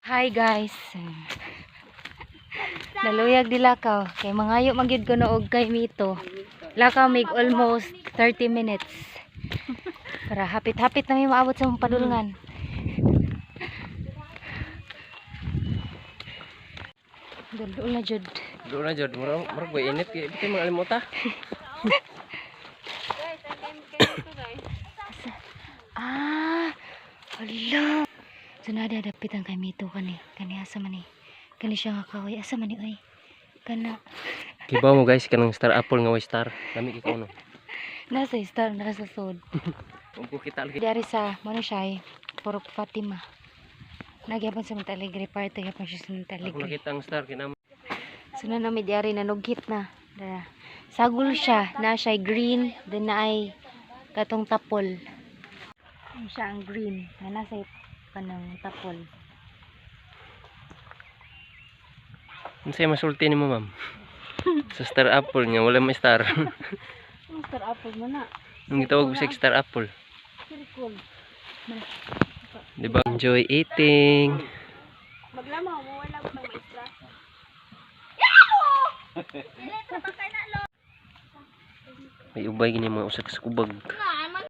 Hi guys. Naluyag di lakaw kay mangayo magyud ko noog kay Mito. Lakaw mig almost 30 minutes. Para hapit-hapit na may maabot sa mong padulngan. Dulu na jud. Dulu na jud, murag boy init kay bitay mga alimota. Hala. Sunada dapit ang kay Mito kani. Kani asa man ni. Kani siya nga kahoy. Asa man ni oy. Kana. Kibaw mo guys kanang star apple nga way star. Dami kay kuno. Nasa star nasa sod. Ug kita lagi. Dari sa mo siya ay Purok Fatima. Nagyapon sa Montalegre party gyapon siya sa Ako Montalegre. nakita ang star kinam. Sunod na may diari na nugit na. Sagol siya na siya green then na ay katong tapol. Siya ang green na nasa kanang tapol. Unsay masulti nimo ma'am? Sa star apple nga wala may star. Ang star apple mo na. Ang gitawag sa star apple. Circle. Diba? Enjoy eating. Maglamaw mo wala ko ng maestra. May ubay gini mga usak sa kubag.